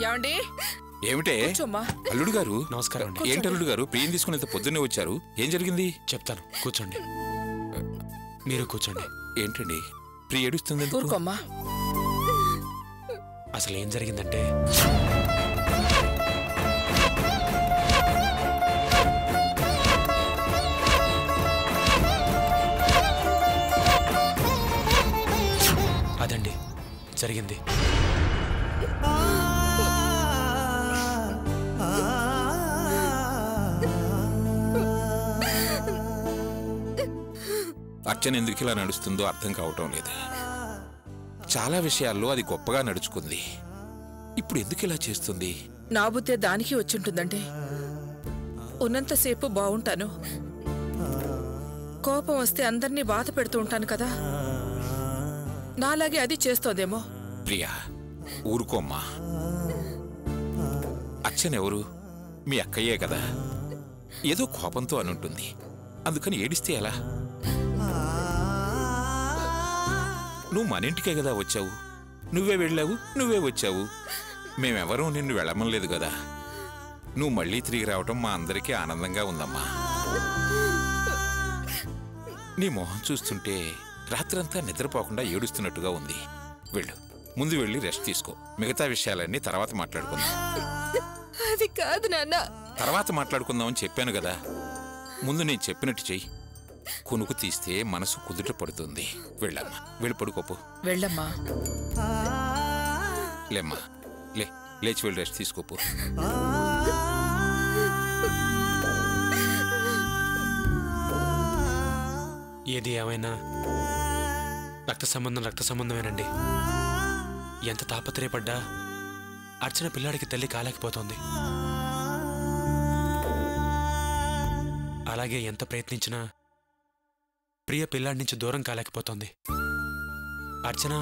ఏమండి? ఏమిటే అల్లుడు గారు? నమస్కారం అండి. ఏంటి అల్లుడు గారు ప్రియం తీసుకునేంత పొద్దున్నే వచ్చారు? ఏం జరిగింది? చెప్తాను, కూర్చోండి. మీరు కూర్చోండి. ఏంటండి ప్రియ ఏడుస్తుంది? ఊరుకోమ్మా. అసలు ఏం జరిగిందంటే అదండి జరిగింది. అర్చన ఎందుకు ఇలా నడుస్తుందో అర్థం కావటం లేదు. చాలా విషయాల్లో అది గొప్పగా నడుచుకుంది. ఇప్పుడు ఎందుకు ఇలా చేస్తుంది? నా బుద్ధే దానికి వచ్చుంటుందండి. ఉన్నంతసేపు బాగుంటాను, కోపం వస్తే అందరినీ బాధ పెడుతూ ఉంటాను కదా, నాలాగే అది చేస్తోందేమో. ప్రియా ఊరుకోమ్మా. అర్చన ఎవరు? మీ అక్కయ్యే కదా. ఏదో కోపంతో అనుంటుంది, అందుకని ఏడిస్తే ఎలా? నువ్వు మన ఇంటికే కదా వచ్చావు, నువ్వే వెళ్ళావు, నువ్వే వచ్చావు. మేమెవరూ నిన్ను వెళ్ళమలేదు కదా. నువ్వు మళ్ళీ తిరిగి రావటం మా అందరికీ ఆనందంగా ఉందమ్మా. నీ మొహం చూస్తుంటే రాత్రంతా నిద్రపోకుండా ఏడుస్తున్నట్టుగా ఉంది. వెళ్ళు, ముందు వెళ్ళి రెస్ట్ తీసుకో. మిగతా విషయాలన్నీ తర్వాత మాట్లాడుకుందాం. అది కాదు నాన్న. తర్వాత మాట్లాడుకుందామని చెప్పాను కదా. ముందు నేను చెప్పినట్టు చెయ్యి. కొనుకు తీస్తే మనసు కుదుట పడుతుంది. వెళ్ళమ్మా, వెళ్ళి పడుకోపు. వెళ్ళమ్మా. లేమ్మా, లేచి వెళ్ళి రెస్ట్ తీసుకోపు. ఏది ఏమైనా రక్త సంబంధమేనండి. ఎంత తాపత్రయపడ్డా అర్చన పిల్లాడికి తల్లి కాలేకపోతోంది. అలాగే ఎంత ప్రయత్నించినా ప్రియ పిల్లాడి నుంచి దూరం కాలేకపోతోంది. అర్చన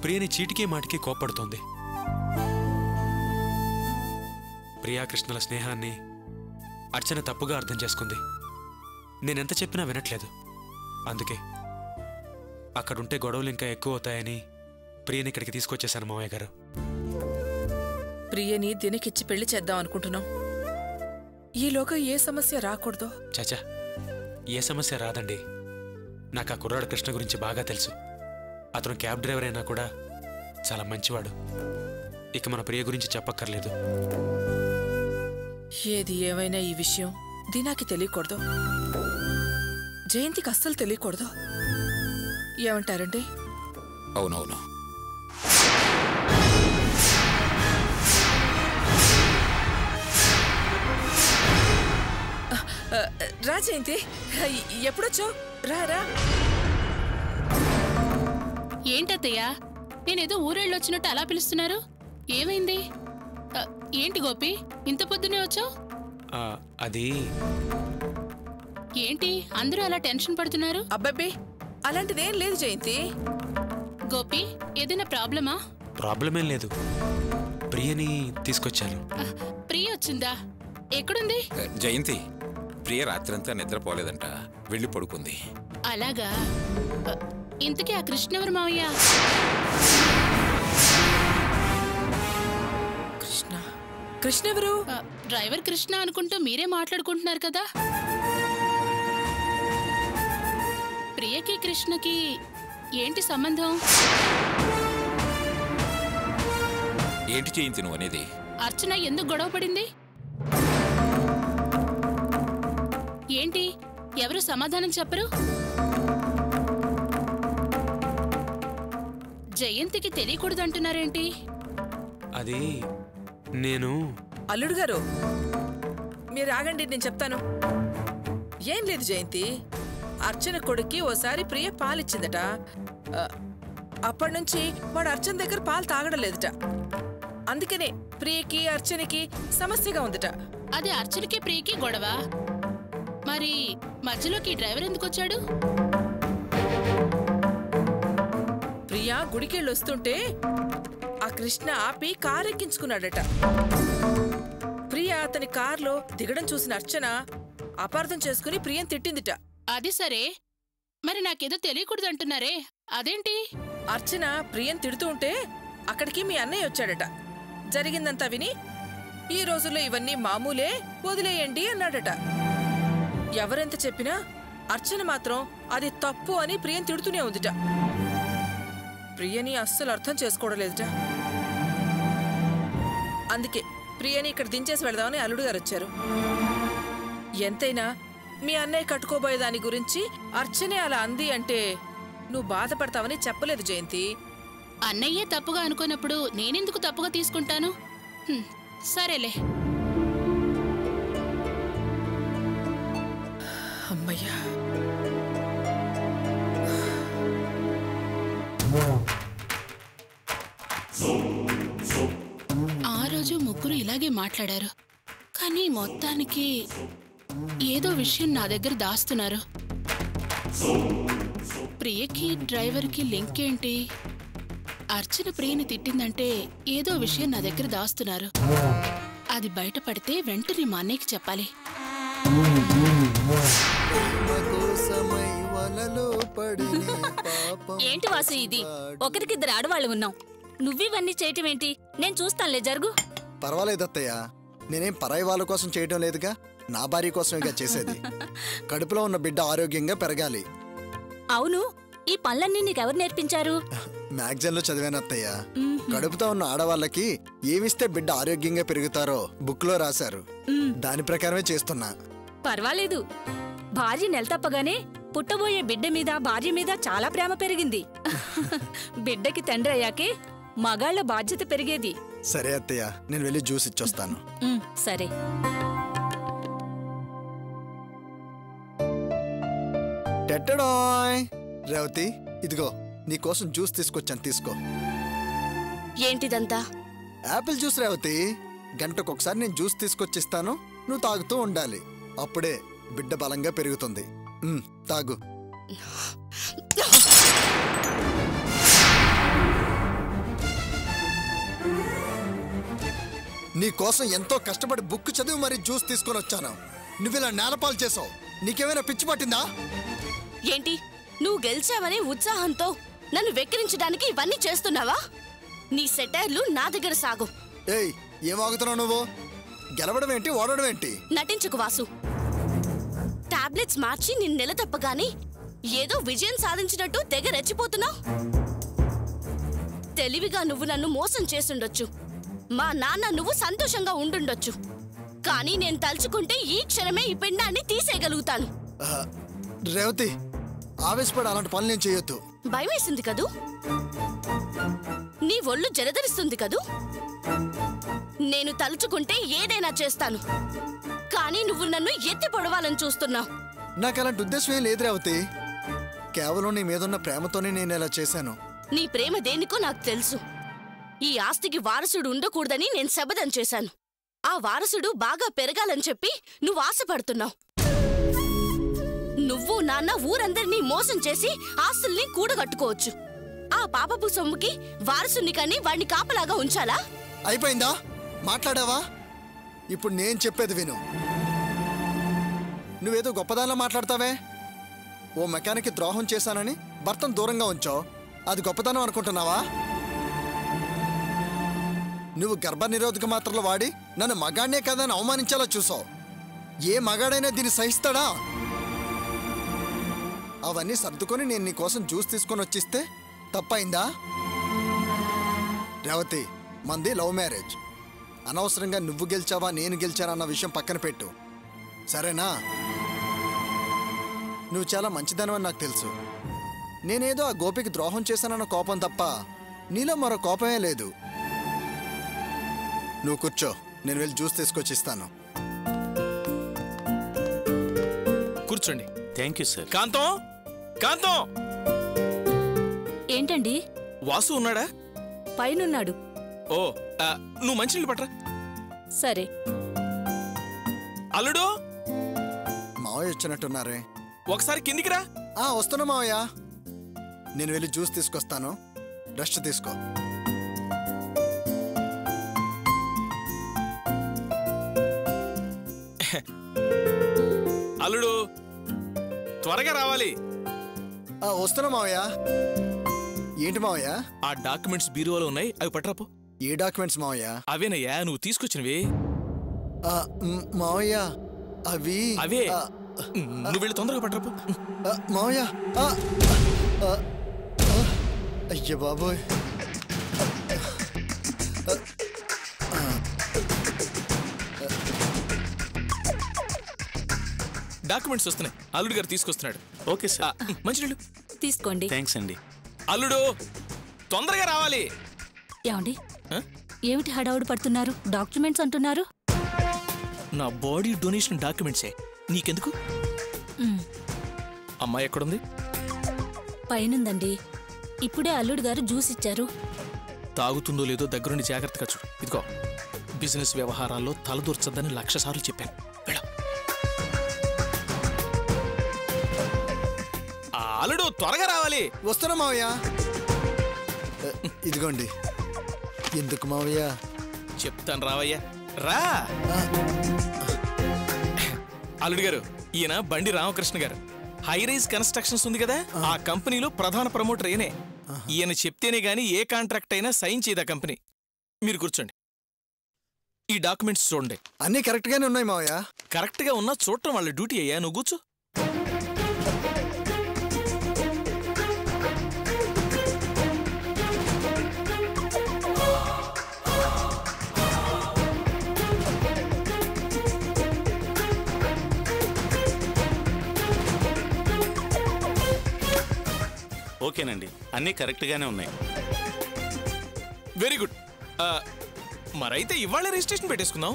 ప్రియని చీటికి మాటికి కోప్పడుతోంది. ప్రియాకృష్ణుల స్నేహాన్ని అర్చన తప్పుగా అర్థం చేసుకుంది. నేనెంత చెప్పినా వినట్లేదు. అందుకే అక్కడుంటే గొడవలు ఇంకా ఎక్కువ అవుతాయని ప్రియని ఇక్కడికి తీసుకొచ్చేశాను మావయ్య గారు. ప్రియని దినకిచ్చి పెళ్లి చేద్దాం అనుకుంటున్నాం. ఈలోగా ఏ సమస్య రాకూడదు. చాచా, ఏ సమస్య రాదండి. నాకు ఆ కుర్రాడు కృష్ణ గురించి బాగా తెలుసు. అతను క్యాబ్ డ్రైవర్ అయినా కూడా చాలా మంచివాడు. ఇక మన ప్రియ గురించి చెప్పక్కర్లేదు. ఏది ఏమైనా ఈ విషయం దినాకి తెలియకూడదు, జయంతికి అస్సలు తెలియకూడదు. ఏమంటారండి? అవునవును. రా జయంతి, ఎప్పుడొచ్చావు? రా. ఏంటత్తయ్యా, నేనేదో ఊరెళ్ళొచ్చినట్టు అలా పిలుస్తున్నారు? ఏమైంది? ఏంటి గోపి, ఇంత పొద్దునే వచ్చావు? అది ఏంటి అందరూ అలా టెన్షన్ పడుతున్నారు? అబ్బాబే, అలాంటిదేం లేదు జయంతి. గోపి, ఏదైనా ప్రాబ్లమా? ప్రాబ్లమేం లేదు. ప్రియని తీసుకొచ్చాను. ప్రియ వచ్చిందా? ఎక్కడుంది? జయంతి, ప్రియ రాత్రంతా నిద్రపోలేదంట, వెళ్ళి పడుకుంది. అలాగా? ఇంతకీ ఆ కృష్ణెవరు మావయ్య? కృష్ణెవరు? డ్రైవర్ కృష్ణ అనుకుంటూ మీరే మాట్లాడుకుంటున్నారు కదా. ప్రియకి కృష్ణకి ఏంటి సంబంధం? ఏంటి జయంతి నువ్వు అనేది? అర్చన ఎందుకు గొడవ పడింది? ఏంటి, ఎవరు సమాధానం చెప్పరు? జయంతికి తెలియకూడదంటున్నారేంటి? అది నేను... అల్లుడు గారు, మీరు ఆగండి, నేను చెప్తాను. ఏం లేదు జయంతి, అర్చన కొడుక్కి ఓసారి ప్రియ పాలిచ్చిందట. అప్పటినుంచి వాడు అర్చన దగ్గర పాలు తాగడం లేదట. అందుకనే ప్రియకి అర్చనకి సమస్యగా ఉందట. అది అర్చనకి ప్రియకి గొడవ. మరి మధ్యలోకి డ్రైవర్ ఎందుకు వచ్చాడు? ప్రియా గుడికెళ్ళొస్తుంటే ఆ కృష్ణ ఆపి కారెక్కించుకున్నాడట. ప్రియా అతని కారులో దిగడం చూసిన అర్చన అపార్థం చేసుకుని ప్రియం తిట్టిందిట. అది సరే, మరి నాకేదో తెలియకూడదు అంటున్నారే, అదేంటి? అర్చన ప్రియం తిడుతూ ఉంటే అక్కడికి మీ అన్నయ్య వచ్చాడట. జరిగిందంతా విని ఈ రోజుల్లో ఇవన్నీ మామూలే, వదిలేయండి అన్నాడట. ఎవరెంత చెప్పినా అర్చన మాత్రం అది తప్పు అని ప్రియని తిడుతూనే ఉందిట. ప్రియని అస్సలు అర్థం చేసుకోవడలేదుట. అందుకే ప్రియని ఇక్కడ దించేసి వెళదామని అల్లుడు గారు వచ్చారు. ఎంతైనా మీ అన్నయ్య కట్టుకోబోయే దాని గురించి అర్చనే అలా అంది అంటే నువ్వు బాధపడతావని చెప్పలేదు జయంతి. అన్నయ్యే తప్పుగా అనుకున్నప్పుడు నేనెందుకు తప్పుగా తీసుకుంటాను? సరేలే. అమ్మయ్యా. ఆ రోజు ముగ్గురు ఇలాగే మాట్లాడారు, కానీ మొత్తానికి ఏదో విషయం నా దగ్గర దాస్తున్నారు. ప్రియకి డ్రైవర్కి లింక్ ఏంటి? అర్చన ప్రియని తిట్టిందంటే ఏదో విషయం నా దగ్గర దాస్తున్నారు. అది బయటపడితే వెంటనే మా అన్నయ్యకి చెప్పాలి. ఏంటి వాసు ఇది? ఒకరికిద్దరు ఆడవాళ్ళు ఉన్నాం, నువ్వివన్నీ చేయటం ఏంటి? నేను చూస్తానులే, జరుగు. పర్వాలేదు అత్తయ్య, నేనేం పరాయి వాళ్ళ కోసం చేయటం లేదుగా, నా భార్య కోసమేగా చేసేది. కడుపులో ఉన్న బిడ్డ ఆరోగ్యంగా పెరగాలి. అవును, ఈ పనులన్నీ నీకెవరు నేర్పించారు? మ్యాగజైన్లో చదివాను అత్తయ్య. కడుపుతో ఉన్న ఆడవాళ్ళకి ఏమిస్తే బిడ్డ ఆరోగ్యంగా పెరుగుతారో బుక్ లో రాశారు. దాని ప్రకారమే చేస్తున్నా. పర్వాలేదు, భార్య నెల తప్పగానే పుట్టబోయే బిడ్డ మీద భార్య మీద చాలా ప్రేమ పెరిగింది. బిడ్డకి తండ్రి అయ్యాకే మగాళ్ల బాధ్యత పెరిగేది. సరే అత్తయ్య, నేను వెళ్ళి జ్యూస్ ఇచ్చొస్తాను. సరే. రేవతి, ఇదిగో నీకోసం జ్యూస్ తీసుకొచ్చాను, తీసుకో. ఏంటిదంతా? Apple juice Revathi. గంటకొకసారి నేను జ్యూస్ తీసుకొచ్చిస్తాను, నువ్వు తాగుతూ ఉండాలి. అప్పుడే బిడ్డ బలంగా పెరుగుతుంది. తాగు. నీకోసం ఎంతో కష్టపడి బుక్ చదివి మరి జ్యూస్ తీసుకొని వచ్చాను. నువ్విలా నేలపాలు చేసావు. నీకేమైనా పిచ్చి పట్టిందా? ఏంటి, నువ్వు గెలిచావనే ఉత్సాహంతో నన్ను వెక్కిరించడానికి ఇవన్నీ చేస్తున్నావా? నీ సెటైర్లు నా దగ్గర సాగు. ఏయ్, ఏం ఆగుతున్నావు నువ్వు? గెలవడం ఏంటి, ఓడడం ఏంటి? నటించుకు వాసు. టాబ్లెట్స్ మార్చి నిన్ను నెల తప్పగానే ఏదో విజయం సాధించినట్టు తెగ రెచ్చిపోతున్నావు. తెలివిగా నువ్వు నన్ను మోసం చేసుండొచ్చు, మా నాన్న నువ్వు సంతోషంగా ఉండుండొచ్చు, కానీ నేను తలుచుకుంటే ఈ క్షణమే ఈ పిండాన్ని తీసేయగలుగుతాను. రేవతి, ఆవేశపడి అలాంటి పనులు నేను చేయొద్దు. భయమేసింది కదూ? నీ ఒళ్ళు జలధరిస్తుంది కదూ? నేను తలుచుకుంటే ఏదైనా చేస్తాను, కానీ నువ్వు నన్ను ఎత్తి పొడవాలని చూస్తున్నావు. నాకు అలాంటి ఉద్దేశం ఏం లేదు రేవతి. కేవలం నీ మీదున్న ప్రేమతోనే నేను ఇలా చేశాను. నీ ప్రేమ దేనికో నాకు తెలుసు. ఈ ఆస్తికి వారసుడు ఉండకూడదని నేను శపథం చేశాను. ఆ వారసుడు బాగా పెరగాలని చెప్పి నువ్వు ఆశపడుతున్నావు. నువ్వు నాన్న ఊరందరినీ మోసం చేసి ఆస్తుల్ని కూడగట్టుకోవచ్చు. ఆ పాపపు సొమ్ముకి వారసుని కని వాడిని కాపలాగా ఉంచాలా? అయిపోయిందా? మాట్లాడావా? ఇప్పుడు నేను చెప్పేది విను. నువ్వేదో గొప్పదానిలా మాట్లాడతావే. ఓ మెకానిక్ ద్రోహం చేశానని భర్తను దూరంగా ఉంచావు, అది గొప్పదనం అనుకుంటున్నావా? నువ్వు గర్భనిరోధక మాత్రలు వాడి నన్ను మగాడినే కదని అవమానించేలా చూసావు. ఏ మగాడైనా దీన్ని సహిస్తాడా? అవన్నీ సర్దుకొని నేను నీకోసం జ్యూస్ తీసుకొని వచ్చిస్తే తప్పైందా? రేవతి, మంది లవ్ మ్యారేజ్. అనవసరంగా నువ్వు గెలిచావా నేను గెలిచానా అన్న విషయం పక్కన పెట్టు, సరేనా? నువ్వు చాలా మంచిదనవని నాకు తెలుసు. నేనేదో ఆ గోపికి ద్రోహం చేశానన్న కోపం తప్ప నీలో మరో కోపమే లేదు. నువ్వు కూర్చో, నేను వెళ్ళి జ్యూస్ తీసుకొచ్చి ఇస్తాను. కూర్చోండి. Thank you sir. Kantham, Kantham, ఏంటండి? వాసు ఉన్నాడా? పైనున్నాడు. ఓ, నువ్వు మంచినీళ్ళు పట్రా. సరే. అల్లుడు, మావయ్య వచ్చినట్టున్నారే. ఒకసారి కిందికి రా. వస్తున్నా మావయ్య. నేను వెళ్ళి జ్యూస్ తీసుకొస్తాను, రెస్ట్ తీసుకో. అల్లుడు, త్వరగా రావాలి. వస్తున్నా మావయ్య. ఏంటి మావయ్య? ఆ డాక్యుమెంట్స్ బీరువాలో ఉన్నాయి, అవి పట్రాపో. ఏ డాక్యుమెంట్స్ మావయ్య? అవేనయ్యా నువ్వు తీసుకొచ్చినవి. మావయ్య అవి అవే. నువ్వు వెళ్ళి తొందరగా పట్టరాపు. మావయ్య అయ్య బాబోయ్. డాక్యుమెంట్స్ వస్తున్నాయి, అల్లుడు గారు తీసుకొస్తున్నాడు. Okay sir. మంచినీళ్ళు తీసుకోండి. థ్యాంక్స్ అండి. అల్లుడు తొందరగా రావాలి. ఏమండి, ఏమిటి హడావుడి పడుతున్నారు? డాక్యుమెంట్స్ అంటున్నారు. నా బాడీ డొనేషన్ డాక్యుమెంట్సే, నీకెందుకు? అమ్మాయి ఎక్కడుంది? పైనుందండి. ఇప్పుడే అల్లుడు గారు జ్యూస్ ఇచ్చారు. తాగుతుందో లేదో దగ్గరుండి జాగ్రత్తగా చూడు. ఇదిగో, బిజినెస్ వ్యవహారాల్లో తలదూర్చద్దని 1,00,000 సార్లు చెప్పాను. అల్లుడు త్వరగా రావాలి. వస్తున్నా మావయ్య. ఇదిగోండి. ఎందుకు మావయ్య? చెప్తాను రావయ్యా, రా. అల్లుడు గారు, ఈయన బండి రామకృష్ణ గారు. హైరైజ్ కన్స్ట్రక్షన్స్ ఉంది కదా, ఆ కంపెనీలో ప్రధాన ప్రమోటర్ ఈయనే. ఈయన చెప్తేనే గానీ ఏ కాంట్రాక్ట్ అయినా సైన్ చేయదా కంపెనీ. మీరు కూర్చోండి. ఈ డాక్యుమెంట్స్ చూడండి. అన్నీ కరెక్ట్ గానే ఉన్నాయి మావయ్య. కరెక్ట్ గా ఉన్నా చూడటం వాళ్ళ డ్యూటీ అయ్యా. నువ్వు కూర్చో. ఓకేనండి, అన్నీ కరెక్ట్గానే ఉన్నాయి. Very good. మరైతే ఇవాళ రిజిస్ట్రేషన్ పెట్టేసుకుందాం.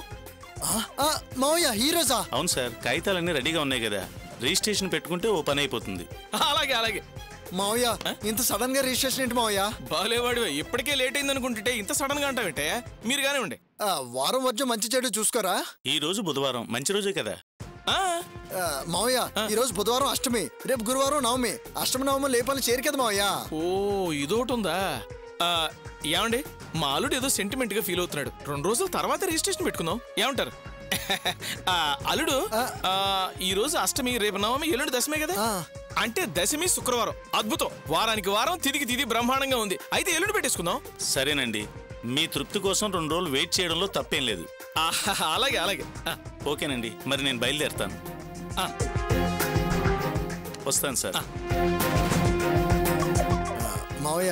మావయ్య ఈ రోజా? అవును సార్, కాగితాలన్నీ రెడీగా ఉన్నాయి కదా, రిజిస్ట్రేషన్ పెట్టుకుంటే ఓ పని అయిపోతుంది. అలాగే అలాగే. మావయ్య ఇంత సడన్ గా రిజిస్ట్రేషన్ ఏంటి మావయ్య? బాలేవాడు, ఇప్పటికే లేట్ అయింది అనుకుంటుంటే ఇంత సడన్ గా అంటావేంటే? మీరు గానే ఉండే. వారం మధ్య మంచి చెడు చూసుకోరా. ఈ రోజు బుధవారం, మంచి రోజే కదా. మావయ్య ఈ రోజు బుధవారం అష్టమి, రేపు గురువారం నవమి. అష్టమి నవమి లేపాలని చేరు కదా మావయ్య. ఓ ఇదోటి ఉందా? ఏమండి, మా అల్లుడు ఏదో సెంటిమెంట్ గా ఫీల్ అవుతున్నాడు. 2 రోజుల తర్వాత రిజిస్ట్రేషన్ పెట్టుకుందాం, ఏమంటారు? అల్లుడు, ఈ రోజు అష్టమి, రేపు నవమి, ఎల్లుండి దశమే కదా. అంటే దశమి శుక్రవారం. అద్భుతం. వారానికి వారం, తిదికి తిది బ్రహ్మాండంగా ఉంది. అయితే ఎల్లుండి పెట్టేసుకుందాం. సరేనండి, మీ తృప్తి కోసం 2 రోజులు వెయిట్ చేయడంలో తప్పేం లేదు. అలాగే అలాగే. ఓకేనండి, మరి నేను బయలుదేరుతాను. వస్తాను సార్. మావయ్య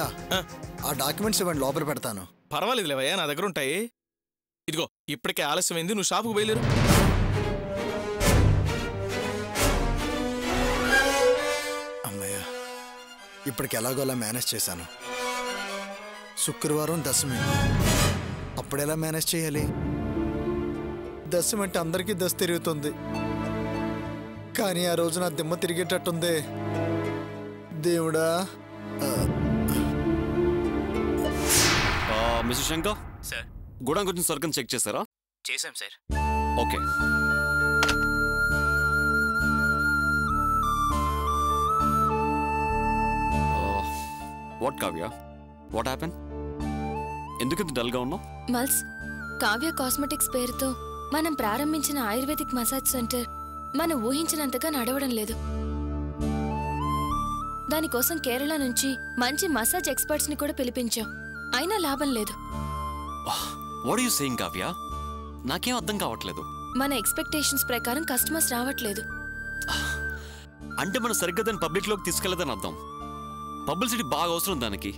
ఆ డాక్యుమెంట్స్ ఇవ్వండి, లోపల పెడతాను. పర్వాలేదు లేవయ్యా, నా దగ్గర ఉంటాయి. ఇదిగో, ఇప్పటికే ఆలస్యమైంది, నువ్వు షాపుకు బయలుదేరు. అమ్మయ్య, ఇప్పటికి ఎలాగోలా మేనేజ్ చేశాను. శుక్రవారం దశమి, అప్పుడెలా మేనేజ్ చేయాలి? దశమి అంటే అందరికీ దశ తిరుగుతుంది, కానీ ఆ రోజు నా దిమ్మ తిరిగేటట్టుంది. దేవుడా. మిస్టర్ శంకర్ సార్, గోడౌన్ గురించి సరుకుని చెక్ చేశారా? చేశాం sir. Okay. What Kavya, what happen? ఎందుకు ఇంత డల్గా ఉన్నావు? మల్స్, కావ్య కాస్మెటిక్స్ పేరుతో మనం ప్రారంభించిన ఆయుర్వేదిక్ మసాజ్ సెంటర్ మనం ఊహించినంతగా నడవడం లేదు. దానికోసం కేరళ నుంచి మంచి మసాజ్ ఎక్స్పర్ట్స్ ని కూడా పిలిపించాం, అయినా లాభం లేదు. What you saying Kavya? నాకేం అర్థం కావట్లేదు. మన ఎక్స్పెక్టేషన్స్ ప్రకారం కస్టమర్స్ రావట్లేదు. అంటే మనం సరిగ్గా దాన్ని పబ్లిక్లోకి తీసుకెళ్లేదని అర్థం. పబ్లిసిటీ బాగా అవసరం, దానికి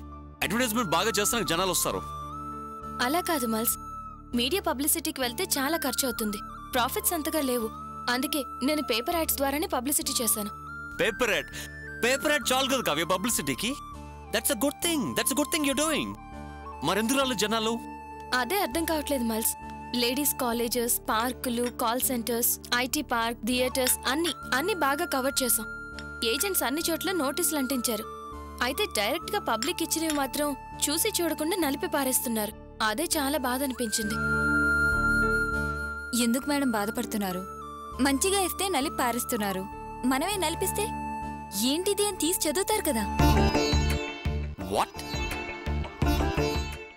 అడ్వర్టైజ్మెంట్ బాగా చేస్తానికి జనాలు వస్తారు. అలా కాదు మల్స్, మీడియా పబ్లిసిటీకి వెళ్తే చాలా ఖర్చు అవుతుంది, ప్రాఫిట్స్ అంతగా లేవు. అందుకే నేను పేపర్ యాడ్స్ ద్వారానే పబ్లిసిటీ చేశాను. Paper ad? పేపర్ యాడ్ చాలు కదా కావ్య పబ్లిసిటీకి. That's a good thing you doing. మరెందుకు రాళ్ళు జనాలు? అదే అర్థం కావట్లేదు మల్స్. లేడీస్ కాలేజెస్, పార్కులు, call centres, IT park, theatres అన్ని బాగా కవర్ చేశాం. ఏజెంట్స్ అన్ని చోట్ల నోటీసులు అంటించారు. అయితే డైరెక్ట్ గా పబ్లిక్ ఇచ్చినవి మాత్రం చూసి చూడకుండా నలిపి పారేస్తున్నారు. అదే చాలా బాధ అనిపించింది. ఎందుకు మేడం బాధపడుతున్నారు? మంచిగా ఇస్తే నలిపి పారేస్తున్నారు, మనమే నలిపిస్తే ఏంటిది అని తీసి చదువుతారు కదా.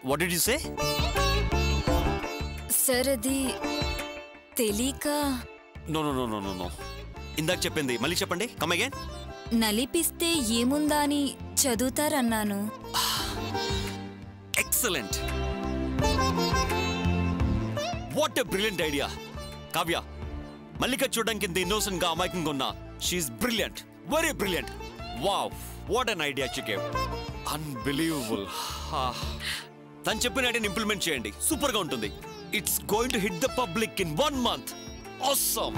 What did you say? Sir, అది తెలియక. నో. ఇందాక చెప్పింది మళ్ళీ చెప్పండి. Come again. నలిపిస్తే ఏముందా అని చదువుతారన్నాను. Excellent. What a brilliant idea. Kavya, Mallika చూడడానికి ఇంత ఇన్నోసెంట్ గా అమాయకంగా ఉన్నా she is brilliant, very brilliant. Wow, what an idea she gave. Unbelievable. తను చెప్పిన ఐడియాని ఇంప్లిమెంట్ చేయండి, సూపర్ గా ఉంటుంది. It's going to hit the public in 1 month. Awesome.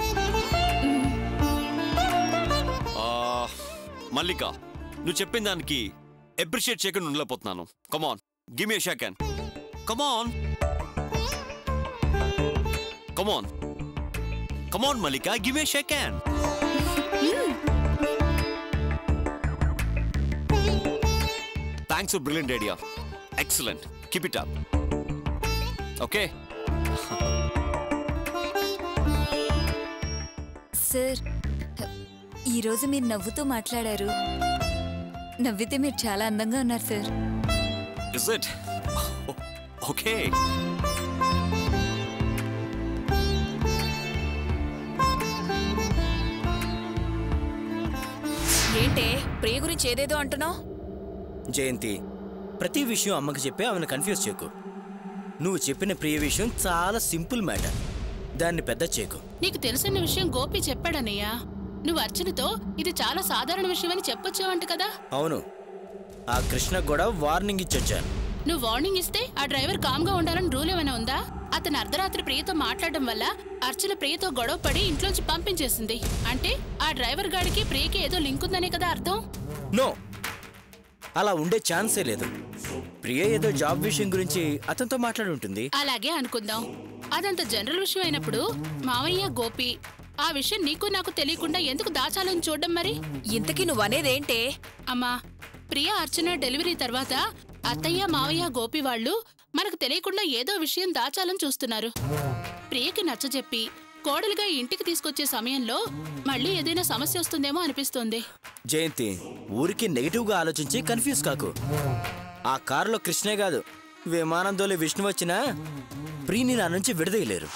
Mallika, నువ్వు చెప్పిన దానికి అప్రిషియేట్ చేయకుండా ఉండలేకపోతున్నాను. Come on, give me a shake hand. Come on come on come on Mallika, give me a shake hand. Thanks for brilliant idea. Excellent, keep it up. Okay sir, ఈరోజు మీరు నవ్వుతూ మాట్లాడారు. నవ్వితే మీరు చాలా అందంగా ఉన్నారు సార్. Is it? ఓకే. ఏంటే ప్రియ గురించి ఏదేదో అంటున్నావు? జయంతి, ప్రతి విషయం అమ్మకి చెప్పి ఆమెను కన్ఫ్యూజ్ చేయకు. నువ్వు చెప్పిన ప్రియ విషయం చాలా సింపుల్ మ్యాటర్, దాన్ని పెద్ద చేయకు. నీకు తెలిసిన విషయం గోపి చెప్పాడన్నయ్యా. నువ్వు అర్చనతో ఇది చాలా సాధారణ విషయమని చెప్పొచ్చావంట కదా. అవును, ఆ కృష్ణ కూడా వార్నింగ్ ఇచ్చొచ్చాను. నువ్వు వార్నింగ్ ఇస్తే ఆ డ్రైవర్ కామ్గా ఉండాలని రూల్ ఏమైనా ఉందా? అతను అర్ధరాత్రి ప్రియతో మాట్లాడడం వల్ల అర్చన ప్రియతో గొడవ పడి ఇంట్లోంచి పంపించేసింది. అంటే ఆ డ్రైవర్ గాడికి ప్రియకి ఏదో లింక్ ఉందనే కదా అర్థం? నో, అలా ఉండే ఛాన్సే లేదు. ప్రియ ఏదో జాబ్ విషయం గురించి అతనితో మాట్లాడి ఉంటుంది. అలాగే అనుకుందాం. అదంత జనరల్ విషయం అయినప్పుడు మావయ్య గోపి ఆ విషయం నీకు నాకు తెలియకుండా ఎందుకు దాచాలని చూడడం మరి? ఇంతకీ నువ్వనేదేంటే? అమ్మా, ప్రియ అర్చన డెలివరీ తర్వాత అత్తయ్య మావయ్య గోపి వాళ్ళు మనకు తెలియకుండా ఏదో విషయం దాచాలని చూస్తున్నారు. ప్రియకి నచ్చజెప్పి కోడలుగా ఇంటికి తీసుకొచ్చే సమయంలో మళ్ళీ ఏదైనా సమస్య వస్తుందేమో అనిపిస్తోంది. జయంతి, ఊరికి నెగిటివ్ గా ఆలోచించి కన్ఫ్యూజ్ కాకు. ఆ కారులో కృష్ణే కాదు, విమానం దోలి విష్ణు వచ్చినా ప్రియని నా నుంచి విడదీయలేరు.